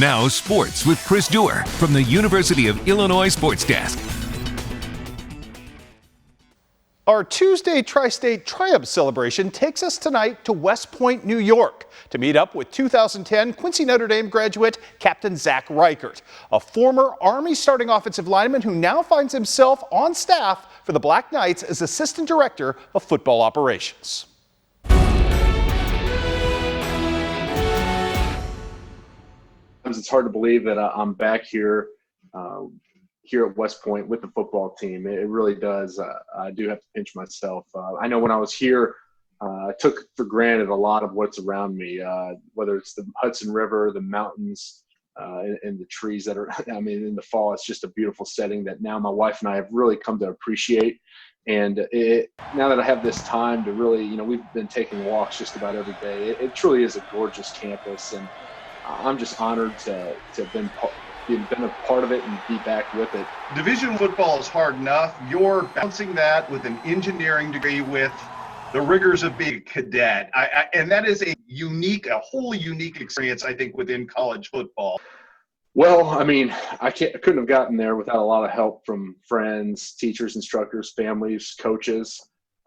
Now sports with Chris Dewar from the University of Illinois Sports Desk. Our Tuesday Tri-State Triumph celebration takes us tonight to West Point, New York, to meet up with 2010 Quincy Notre Dame graduate Captain Zach Reichert, a former Army starting offensive lineman who now finds himself on staff for the Black Knights as Assistant Director of Football Operations. It's hard to believe that I'm back here at West Point with the football team. It really does. I do have to pinch myself. I know when I was here, I took for granted a lot of what's around me, whether it's the Hudson River, the mountains, and the trees that are, in the fall, it's just a beautiful setting that now my wife and I have really come to appreciate. And now that I have this time to really, we've been taking walks just about every day. It truly is a gorgeous campus, and I'm just honored to have been a part of it and be back with it. Division football is hard enough. You're balancing that with an engineering degree with the rigors of being a cadet. And that is a wholly unique experience, I think, within college football. Well, I couldn't have gotten there without a lot of help from friends, teachers, instructors, families, coaches.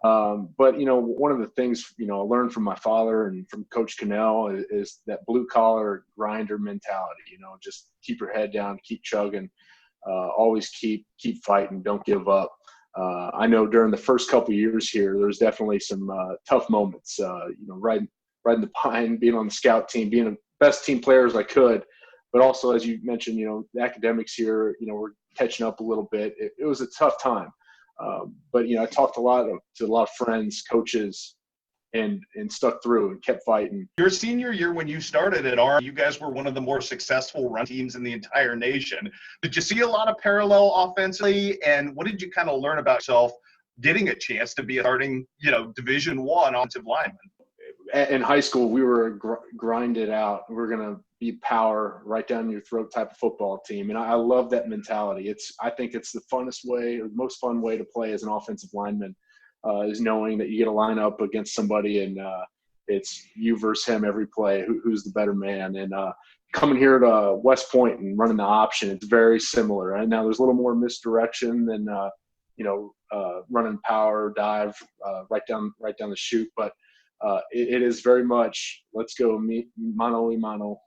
But one of the things, I learned from my father and from Coach Cannell is that blue collar grinder mentality, just keep your head down, keep chugging, always keep fighting, don't give up. I know during the first couple of years here, there's definitely some tough moments, riding the pine, being on the scout team, being the best team player as I could. But also, as you mentioned, the academics here, we're catching up a little bit. It was a tough time. But I talked to a lot of friends, coaches, and stuck through and kept fighting. Your senior year, when you started at Army, you guys were one of the more successful run teams in the entire nation. Did you see a lot of parallel offensively, and what did you kind of learn about yourself getting a chance to be a starting, Division I offensive lineman? In high school, we were grind it out. We're gonna be power right down your throat type of football team, and I love that mentality. I think it's the funnest way, or the most fun way to play as an offensive lineman, is knowing that you get a line up against somebody and it's you versus him every play. Who's the better man? And coming here to West Point and running the option, it's very similar. And now there's a little more misdirection than running power dive right down the chute, but it is very much, let's go mano a mano.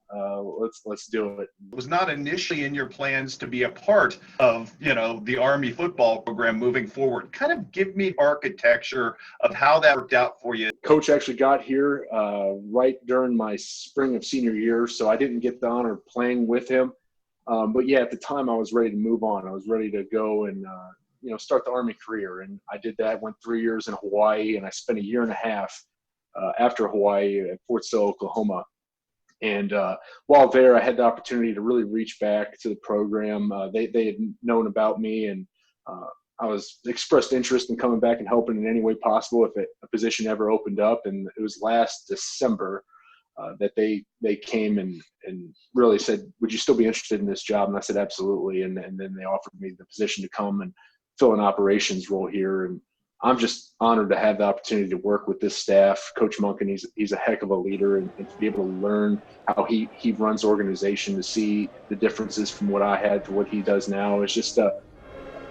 Let's do it. It was not initially in your plans to be a part of, the Army football program moving forward. Kind of give me architecture of how that worked out for you. Coach actually got here right during my spring of senior year, so I didn't get the honor of playing with him. But yeah, at the time I was ready to move on. I was ready to go and start the Army career, and I did that. Went 3 years in Hawaii, and I spent a year and a half after Hawaii at Fort Sill, Oklahoma. And while there, I had the opportunity to really reach back to the program. They had known about me, and I was expressed interest in coming back and helping in any way possible if a position ever opened up. And it was last December that they came and really said, would you still be interested in this job? And I said, absolutely. And then they offered me the position to come and fill an operations role here. And I'm just honored to have the opportunity to work with this staff. Coach Monken, he's a heck of a leader, and to be able to learn how he runs organization, to see the differences from what I had to what he does now, is just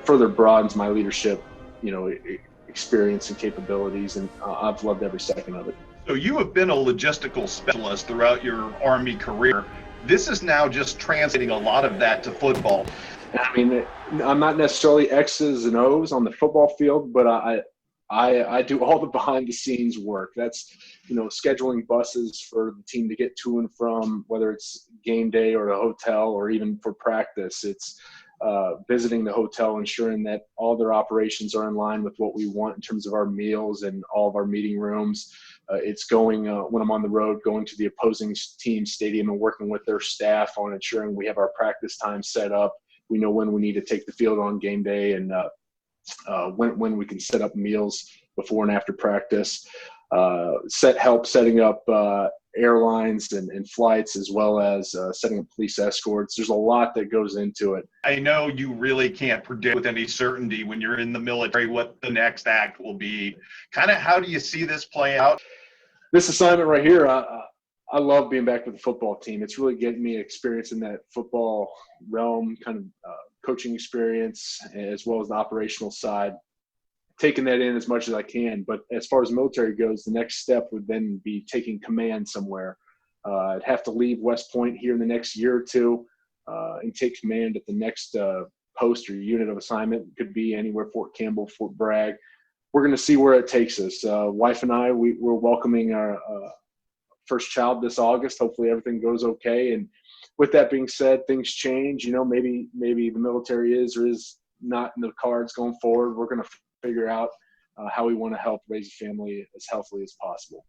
further broadens my leadership, experience and capabilities, and I've loved every second of it. So you have been a logistical specialist throughout your Army career. This is now just translating a lot of that to football. I'm not necessarily X's and O's on the football field, but I do all the behind the scenes work. That's, scheduling buses for the team to get to and from, whether it's game day or a hotel or even for practice. It's visiting the hotel, ensuring that all their operations are in line with what we want in terms of our meals and all of our meeting rooms. It's going, when I'm on the road, going to the opposing team stadium and working with their staff on ensuring we have our practice time set up. We know when we need to take the field on game day, and when we can set up meals before and after practice. Setting up airlines and flights, as well as setting up police escorts. There's a lot that goes into it. I know you really can't predict with any certainty when you're in the military what the next act will be. Kind of how do you see this play out? This assignment right here, I love being back with the football team. It's really getting me experience in that football realm, kind of coaching experience, as well as the operational side, taking that in as much as I can. But as far as military goes, the next step would then be taking command somewhere. I'd have to leave West Point here in the next year or two and take command at the next post or unit of assignment. It could be anywhere, Fort Campbell, Fort Bragg. We're going to see where it takes us. Wife and I, we're welcoming our first child this August. Hopefully everything goes okay. And with that being said, things change. You know, maybe the military is or is not in the cards going forward. We're going to figure out how we want to help raise a family as healthily as possible.